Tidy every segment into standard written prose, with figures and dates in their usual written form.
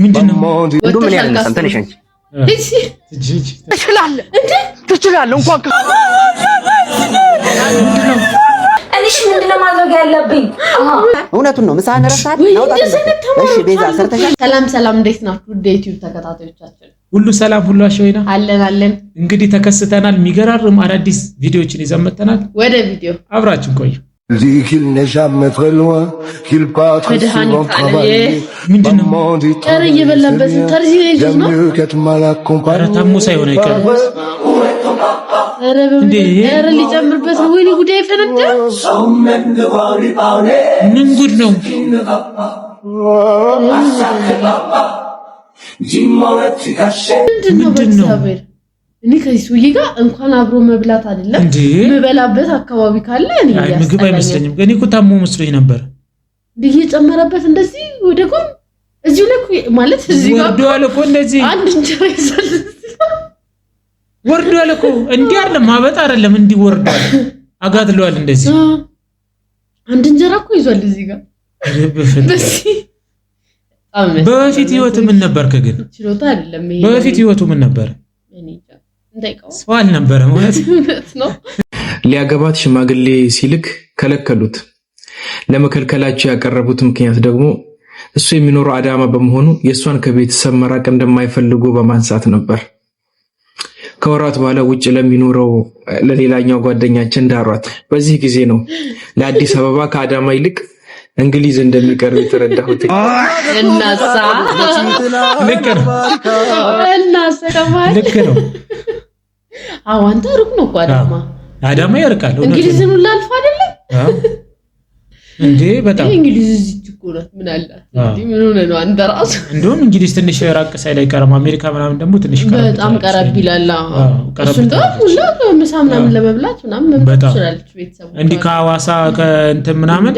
ምንድነው ምን ያለ ሰምተንሽ አንቺ ትችላለህ እንዴ ትችላለህ እንኳን እሺ ምንድነው ማድረግ ያለብኝ እውነቱን ነው ምሳን ረሳት ነው እሺ ቤዛ ሰርተሻል ሰላም እንዴት ናችሁ ወደ ዩቲዩብ ተከታታዮቻችን ሁሉ ሰላም ሁሉ አሽወይና አለን እንግዲህ ተከስተናል የሚገራርም አዳዲስ ቪዲዮዎችን ይዘን መጥተናል ወደ ቪዲዮ አብራችን ቆዩ qu'il n'est jamais très loin qu'il part très souvent travailler ኧረ እየበላበት ተርዚ ነው qu'être mal accompagné ታሙሳ ይሆነ ይቀር ኧረ ሊጨምርበት ነው ወይ ጉዳይ ፈነደ ምን ጉድ ነው ምንድነው እኔ ከሱዬ ጋር እንኳን አብሮ መብላት አይደለም መበላበት አካባቢ ካለ እኔ አይ ምግብ አይመስለኝም ግን እኮ ታሞ መስሎኝ ነበር እየጨመረበት እንደዚህ ወደ ጎን እዚሁ ላይ ማለት እዚህ ጋር ወርዷል እኮ እንደዚህ አንድ እንጀራ ይዘል ወርዷል እኮ እንዲህ አይደለም ማበጣ አይደለም እንዲህ ወርዷል አጋድሏል እንደዚህ አንድ እንጀራ እኮ ይዟል እዚህ ጋር በፊት ህይወቱ ምን ነበር ከግን ችሎታ አይደለም ይሄ በፊት ህይወቱ ምን ነበር ሰዋል ነበር ማለት ነው ሊያገባት ሽማግሌ ሲልክ ከለከሉት ለመከልከላቸው ያቀረቡት ምክንያት ደግሞ እሱ የሚኖረው አዳማ በመሆኑ የሷን ከቤተሰብ መራቅ እንደማይፈልጉ በማንሳት ነበር ከወራት በኋላ ውጭ ለሚኖረው ለሌላኛው ጓደኛችን ዳሯት በዚህ ጊዜ ነው ለአዲስ አበባ ከአዳማ ይልቅ እንግሊዝ እንደሚቀርብ የተረዳሁት እናሳ ልክ ነው አዋንተ ሩቅ ነው አዳማ ይርቃል እንግሊዝን ላልፋ አይደለ እንዴ በጣም እንግሊዝ እዚህ ትኩረት ምን አላት እንዴ ምን ሆነ ነው አንተ ራስ እንደውም እንግሊዝ ትንሽ ራቅ ሳይል አይቀርም አሜሪካ ምናምን ደግሞ ትንሽ በጣም ቀረብ ይላል እሱን ደግሞ ምሳምናም ለመብላት ምናምን በጣም ቤተሰቡ እንዲ ከሐዋሳ ከእንተ ምናምን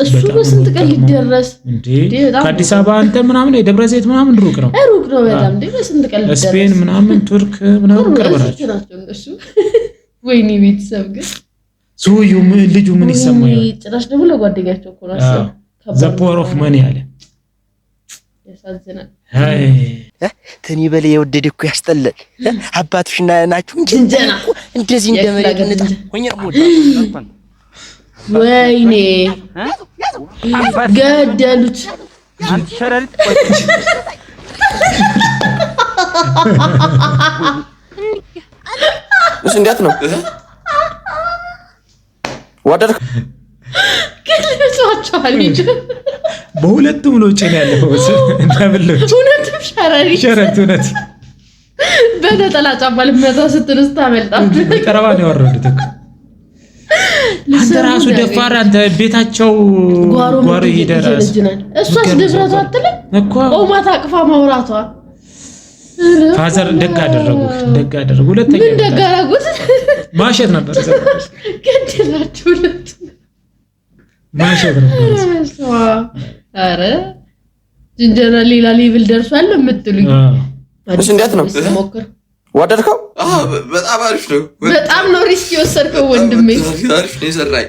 እሱ በስንት ቀን ሊደረስ እንዴ ከአዲስ አበባ አንተ ምናምን የደብረ ዘይት ምናምን ሩቅ ነው በጣም እንዴ በስንት ቀን ሊደረስ ስፔን ምናምን ቱርክ ምናምን ቀርብ ናቸው እሱ ወይኔ ቤተሰብ ግን ሱዩ ልጁ ምን ይሰማው ጭራሽ ደግሞ ለጓደኛቸው እኮ ነው ዘ ፓወር ኦፍ ማኒ አለ ያሳዝናል አይ ተኒ በለ የወደደኩ ያስጠላል አባትሽና ናችሁ እንጂ እንደዚህ እንደመረድነት ሆኜ ሞድ ወይኔ ገደሉት አንተ ሸረሪት እሱ እንዴት ነው ወደር ከለሷቸዋል ልጅ በሁለቱም ነው ጨን ያለው እንደብሎች ሁለቱም ሸረሪት እውነት በነጠላ ጫማ ልመታ ስትነስ ታመልጣለች ተቀረባ ነው ያወረዱት አንተ ራሱ ደፋር አንተ ቤታቸው ጓሮ ይደረስ እሷስ ድፍረቷ አትልም እኮ ኦማታ አቅፋ ማውራቷ ፋዘር ደግ አደረጉ ሁለተኛ ምን ደግ አደረጉት ማሸት ነበር ገደላችሁ ሁለቱ ማሸት ነበር አረ ጅንጀና ሌላ ሌቭል ደርሷል የምትሉኝ እሱ እንዴት ነው ወደድከው በጣም አሪፍ ነው በጣም ነው ሪስክ የወሰድከው ወንድሜ አሪፍ ነው ይሰራይ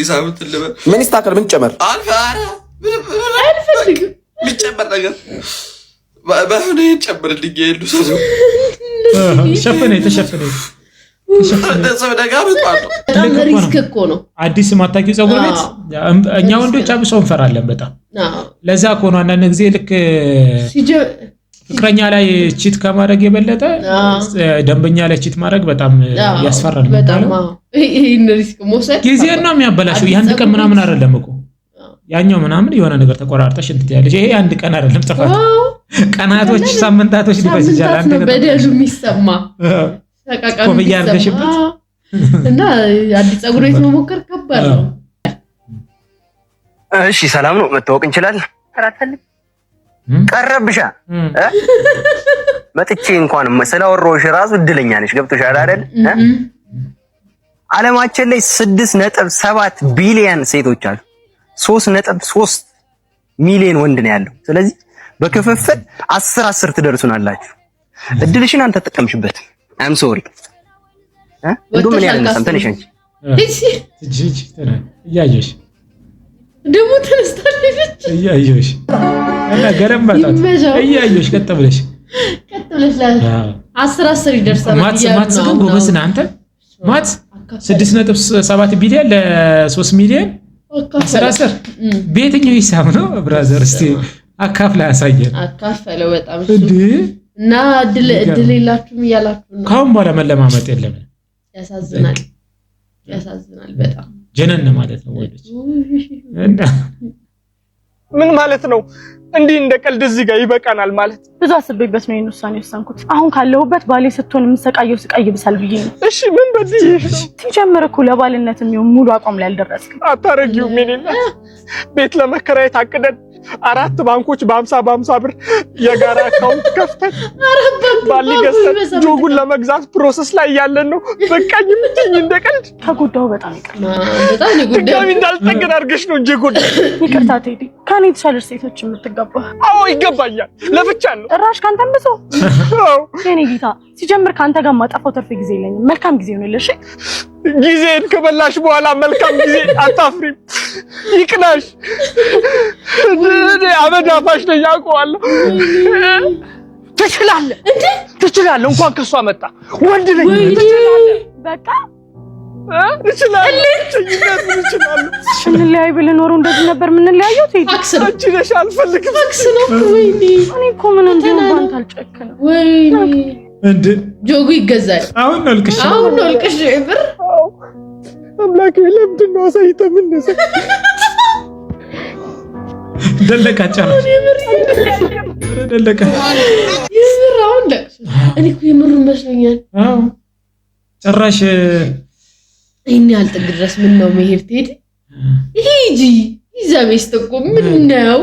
ይሳምት ለበ ምን ይስተካከል ምን ጨመር አልፈልግም ቢጨመር ነገር ባሁን ጨምርልኝ ይሉ ሰው ሸፈነ ተሸፈነ በጣም ሪስክ እኮ ነው አዲስ ማታቂው ፀጉር ቤት እኛ ወንዶች አብሰው እንፈራለን በጣም ለዛ እኮ ነው አንዳንድ ጊዜ ልክ ፍቅረኛ ላይ ቺት ከማድረግ የበለጠ ደንበኛ ላይ ቺት ማድረግ በጣም ያስፈራል በጣም ይሄን ሪስክ መውሰድ ጊዜ ነው የሚያበላሽው ያን ቀን ምናምን አይደለም እኮ ያኛው ምናምን የሆነ ነገር ተቆራርጠሽ እንት ያለሽ ይሄ አንድ ቀን አይደለም ጥፋት ቀናቶች ሳምንታቶች ሊፈጅ ይችላል አንተ በደሉ የሚሰማ ተቃቃሚ በያርገሽበት እና አዲስ ፀጉር ቤት መሞከር ከባድ ነው እሺ ሰላም ነው መታወቅ እንችላለን አራተልኝ ቀረብሻ መጥቼ እንኳን ስለወሮሽ ራሱ እድለኛ ነሽ ገብቶሻል አይደል ዓለማችን ላይ 6.7 ቢሊዮን ሴቶች አሉ 3.3 ሚሊዮን ወንድ ነው ያለው ስለዚህ በክፍፍል 10 ትደርሱናላችሁ እድልሽን አንተ ተጠቀምሽበት አም ሶሪ እንደው ምን ያለ ሰምተንሽ አንቺ እጂ ተና ያየሽ ደሞ ተነስታለች እያየሁሽ እና ገረምባታት እያየሁሽ ቀጥ ብለሽ ላ 10 ይደርሳል። ማትስ ግን ጎበዝ ነህ አንተ። ማትስ 6.7 ቢሊዮን ለ3 ሚሊዮን 10 በየትኛው ሂሳብ ነው ብራዘር? እስቲ አካፍላ ያሳየን። አካፈለው በጣም እና እድል የላችሁም እያላችሁ ነው። ካሁን በኋላ መለማመጥ የለም። ያሳዝናል በጣም ጀነን ማለት ነው ወልጅ ምን ማለት ነው? እንዲህ እንደ ቀልድ እዚህ ጋር ይበቃናል ማለት ብዙ አስቤበት ነው የውሳኔ ወሰንኩት። አሁን ካለሁበት ባሌ ስትሆን የምሰቃየው ስቃይ ብሳል ብዬ ነው። እሺ ምን በዚህ ትጀምር እኮ ለባልነት የሚሆን ሙሉ አቋም ላይ አልደረስክም። አታረጊው ምን ቤት ለመከራየት አቅደን 4 ባንኮች በ50 ብር የጋራ አካውንት ከፍተን ባል ገዝተን ጆጉን ለመግዛት ፕሮሰስ ላይ ያለን ነው። በቃኝ ምትኝ እንደ ቀልድ ከጎዳው በጣም ይቅርታ። በጣም ይጎዳል። ድጋሚ እንዳልጠገን አድርገሽ ነው እንጂ ጎዳው። ይቅርታ ቴዲ፣ ከኔ የተሻለ ሴቶች የምትገባ። አዎ ይገባኛል። ለብቻለሁ ራሽ ካንተም ብሶ የኔ ጌታ። ሲጀምር ካንተ ጋር ማጠፋው ተርፍ ጊዜ የለኝም። መልካም ጊዜ ይሁንልሽ። ጊዜን ከበላሽ በኋላ መልካም ጊዜ አታፍሪም። ይቅናሽ። አበዳፋሽ ነኝ አውቀዋለሁ። ትችላለህ እንዴ? ትችላለህ። እንኳን ከሷ መጣ ወንድ ነኝ። ትችላለህ። በቃ ትችላለህ። እንለያይ ብለን ኖሮ እንደዚህ ነበር የምንለያየው። ፋክስ ነው። አንቺ ነሽ አልፈልግም። ፋክስ ነው። ወይኔ እኔ እኮ ምን እንደው ባንክ አልጨከነም። ወይኔ እንዴ ጆጉ ይገዛል። አሁን ነው ልክሽ ብር አምላኬ ለምንድን ነው አሳይተህ ምን ነሰ ደለቃቻ ነው ደለቃ ይብር አሁን ለቅሶ እኔ እኮ የምሩ መስሎኛል። አዎ ጭራሽ እኔ አልጥግ ድረስ ምን ነው መሄድ ትሄድ ሂጂ ይዘቤስ ተቆ ምን ነው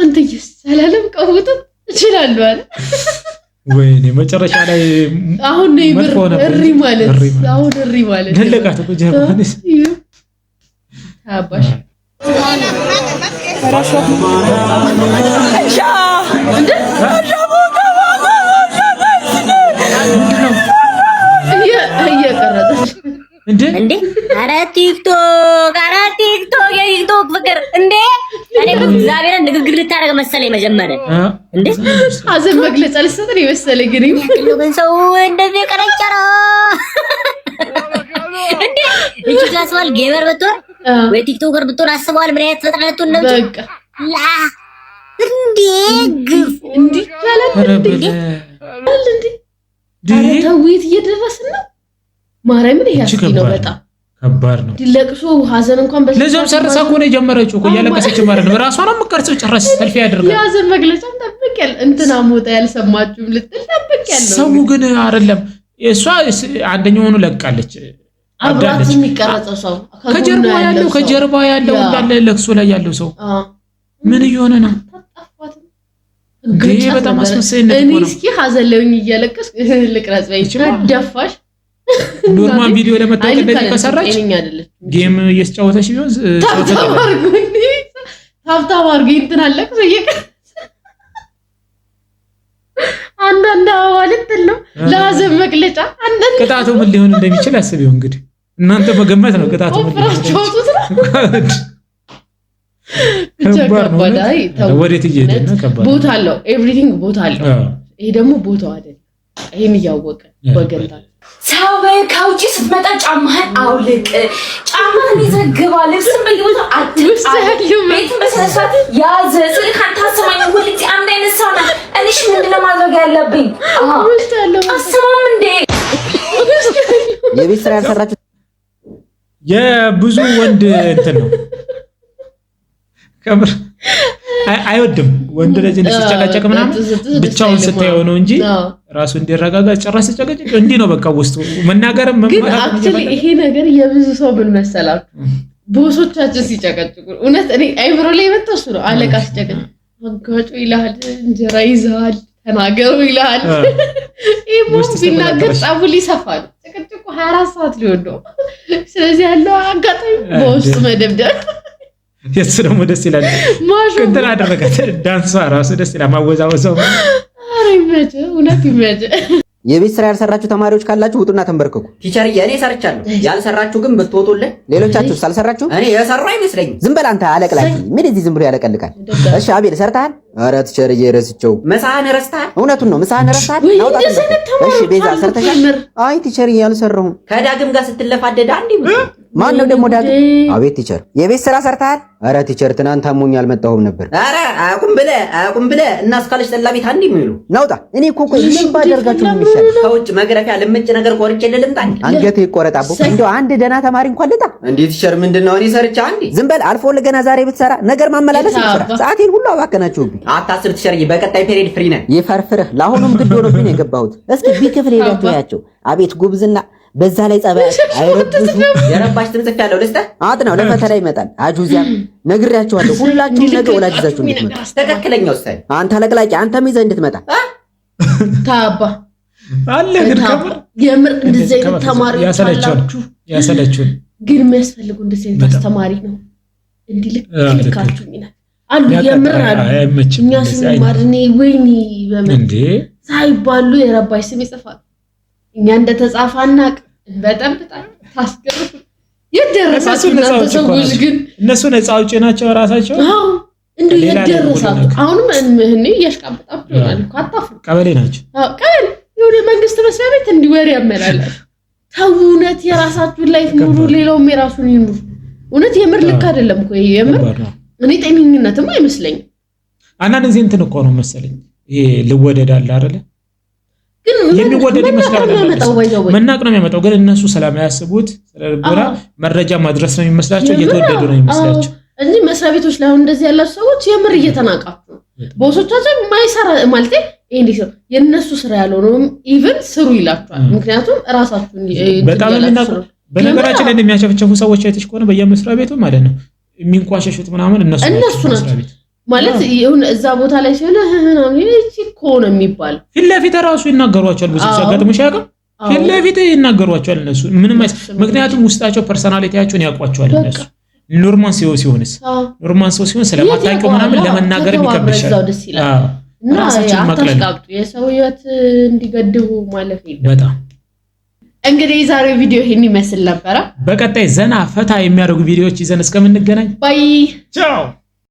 አንተ ይሰላለም ቀውጥ እችላለሁ አለ። ወይኔ መጨረሻ ላይ አሁን ነው ይብር እሪ ማለት አሁን እሪ ማለት ደለቃት እኮ ጀርባንስ ታባሽ እንዴ ኧረ ቲክቶክ የቲክቶክ ፍቅር እንዴ! እኔ እግዚአብሔርን ንግግር ልታደርግ መሰለኝ መጀመሪያ እንዴ አዘን መግለጫ ልትሰጥ ይመስል ግን ሰው እንደዚህ ቀረጨራ እንዴ እቺ ጋስዋል ጌመር ብትሆን ወይ ቲክቶከር ብትሆን አስበዋል ምን አይነት ፍጥነቱ ነው በቃ ላ እንዴ ግፍ እንዴ እንዴ ተውይት እየደረስን ነው። ማርያምን ይሄ አስኪ ነው በጣም ከባድ ነው። ለቅሶ ሀዘን እንኳን ለዛም ሰርሳ እኮ ነው የጀመረችው እኮ እያለቀሰች ማለት ነው። ራሷ ነው የምትቀርጸው። ጨረስ ሰልፊ ያደርጋል። የሀዘን መግለጫ ጠብቀል እንትና ሞታ ያልሰማችሁም ልትል ጠብቀል። ሰው ግን አይደለም እሷ አንደኛው ሆኖ ለቃለች። አብራት የሚቀረጸው ሰው ከጀርባ ያለው እንዳለ ለቅሶ ላይ ያለው ሰው ምን እየሆነ ነው? ግን በጣም አስመሳይነት ነው። እስኪ ሀዘን ላይ እያለቀስ ልቅረጽ ደፋሽ ኖርማል ቪዲዮ ለመታወቅ እንደዚህ ከሰራች ጌም እየተጫወተች ቢሆን ታብታብ አድርጎ እንትን አለቅሶ እየቀረጸ አንዳንድ አዋልት ነው ለሀዘን መግለጫ። አንዳንድ ቅጣቱ ምን ሊሆን እንደሚችል አስቢው እንግዲህ እናንተ መገመት ነው። ቅጣቱ ምን ሊሆን እንደሚችል ወዴት እየሄደ ነው? ከባድ ቦታ አለው። ኤቭሪቲንግ ቦታ አለው። ይሄ ደግሞ ቦታው አይደለም። ይሄን እያወቀ ወገንታ ሰው ከውጪ ስትመጣ ጫማህን አውልቅ። ጫማህን ይዘግባ። ልብስን በየቦታው አትጣል። ቤትን በስነስርዓት ያዝ። ስልክ አታሰማኝ። ሁልጊዜ አንድ አይነት ሰው ነህ። እኔሽ ምንድነው ማድረግ ያለብኝ? አሰማም እንዴ የቤት ስራ ያልሰራችሁ የብዙ ወንድ እንትን ነው። ከምር አይወድም ወንድ ልጅ ሲጨቃጨቅ ምናምን ብቻውን ስታየው ነው እንጂ ራሱ እንዲረጋጋ ጭራሽ ሲጨቃጨቅ እንዲህ ነው በቃ ውስጡ መናገርም መማራት ነው። ይሄ ነገር የብዙ ሰው ምን መሰላችሁ ቦሶቻችን ሲጨቃጨቁ እውነት እኔ አይብሮ ላይ መጥተው ነው አለቃ ሲጨቃጨቅ አጋጩ ይላል እንጀራ ይዛል ተናገሩ ይላል። ይሄ ቦስ ቢናገር ጻፉ ሊሰፋል ጭቅጭቁ 24 ሰዓት ሊሆን ነው። ስለዚህ ያለው አጋጣሚ በውስጥ መደብደብ የሱ ደግሞ ደስ ይላል። እንትን አደረጋት ዳንሷ ራሱ ደስ ይላል። ማወዛወዛው አረ ይመጭ እውነት ይመጭ። የቤት ስራ ያልሰራችሁ ተማሪዎች ካላችሁ ውጡና ተንበርከኩ። ቲቸር እኔ ሰርቻለሁ። ያልሰራችሁ ግን ብትወጡልን። ሌሎቻችሁስ አልሰራችሁ? እኔ የሰራው አይመስለኝም። ዝም በል አንተ አለቅላቂ። ምን እዚህ ዝም ብሎ ያለቀልቃል? እሺ አቤል ሰርተሃል? ኧረ ቲቸር ረስቸው። ምሳህን ረስተሃል? እውነቱን ነው ምሳህን ረስተሃል? አውጣ። እሺ ቤዛ ሰርተሻል? አይ ቲቸር አልሰራሁም። ከዳግም ጋር ስትለፋደድ አንዴ ማን ነው ደግሞ ዳግም? አቤት ቲቸር የቤት ስራ ሰርተሃል? ኧረ ቲቸር ትናንት አሞኝ አልመጣሁም ነበር። ኧረ አቁም ብለህ እና እስካለሽ ጠላ ቤት አንዴ የሚሉ ናውጣ። እኔ እኮ ምን ባደርጋችሁ ነው የሚሻል? ከውጭ መግረፊያ ልምጭ ነገር ቆርጬ ልምጣ። አንገቴ ይቆረጣቡ። እንደው አንድ ደህና ተማሪ እንኳን ልጣ። እንዴ ቲቸር ምንድነው? እኔ ሰርቻ አንዴ። ዝም በል አልፎ ለገና ዛሬ ብትሰራ ነገር ማመላለስ ይችላል። ሰዓቴን ሁሉ አባከናችሁብኝ። አታስብ ቲቸር፣ በቀጣይ ፔሪድ ፍሪ ነን። ይፈርፍርህ። ለአሁኑም ግድ ሆኖብኝ ነው የገባሁት። እስኪ ቢክፍል ሄዳችሁ ያቸው። አቤት ጉብዝና በዛ ላይ ጸባይ አይረብሹ። የረባሽ ትምጽፍ ያለው ልስተ አጥናው ለፈተና ይመጣል። አጁዚያ ነግሬያችኋለሁ። ሁላችሁም ነገ ወላጅ ይዛችሁ እንድትመጣ። ትክክለኛው ስታይ አንተ ለቅላቂ አንተም ይዘህ እንድትመጣ ታባ አለ። ግን የምር እንደዚህ አይነት ተማሪ ያሰለችው ግን የሚያስፈልጉ እንደዚህ አይነት አስተማሪ ነው። እንዲህ ልካችሁ ይላል አሉ። የምር አሉ። እኛ ስንማር እኔ ወይኔ በምን ሳይባሉ የረባሽ ስም ይጽፋል። እኛ እንደተጻፈ አናቅ። በጣም ታስገርም። የደረሳችሁ እናንተ ሰዎች ግን እነሱ ነፃ አውጪ ናቸው ራሳቸው። አዎ እንዴ የደረሳችሁ አሁንም እኔ ያሽቃበጣችሁ ይላል እኮ አታፍሩ። ቀበሌ ናቸው። አዎ ቀበሌ የሆነ መንግስት መስሪያ ቤት እንዲወር ያመላላል። ተውነት የራሳችሁን ላይፍ ኑሩ፣ ሌላውም የራሱን ይኑር። እውነት የምር ልክ አይደለም እኮ ይሄ የምር እኔ ጤነኝነትም አይመስለኝም። አንዳንድ ጊዜ እንትን እኮ ነው መሰለኝ ይሄ ልወደድ አለ አይደለ? ግን የሚወደድ ይመስላል መናቅ ነው የሚያመጣው። ግን እነሱ ስለማያስቡት ስለልቦና መረጃ ማድረስ ነው የሚመስላቸው፣ እየተወደዱ ነው የሚመስላቸው እንጂ መስሪያ ቤቶች ላይ አሁን እንደዚህ ያላችሁ ሰዎች የምር እየተናቃችሁ ነው። ቦሶቻችን ማይሰራ ማለት እንዴት ነው የነሱ ስራ ያለው ነው ኢቭን ስሩ ይላችኋል። ምክንያቱም ራሳችሁን በጣም የሚናቁ በነገራችን ላይ የሚያቸፈቸፉ ሰዎች አይተሽ ከሆነ በየመስሪያ ቤቱ ማለት ነው የሚንቋሸሹት ምናምን እነሱ ናቸው ማለት ይሁን እዛ ቦታ ላይ ሲሆን እቺ እኮ ነው የሚባል ፊት ለፊት ራሱ ይናገሯቸዋል። ብዙ ሲያጋጥሙሽ ያውቃል ፊት ለፊት ይናገሯቸዋል እነሱ ምንም ምክንያቱም ውስጣቸው ፐርሰናሊቲያቸውን ያውቋቸዋል እነሱ ኖርማል ሲሆንስ ኖርማል ሲሆን ስለማታውቂው ምናምን ለመናገር ይከብድሻል። እና አታስቃብጡ። የሰው ህይወት እንዲገድቡ ማለት ነው። በጣም እንግዲህ የዛሬው ቪዲዮ ይሄን ይመስል ነበር። በቀጣይ ዘና ፈታ የሚያደርጉ ቪዲዮዎች ይዘን እስከምንገናኝ ባይ ቻው።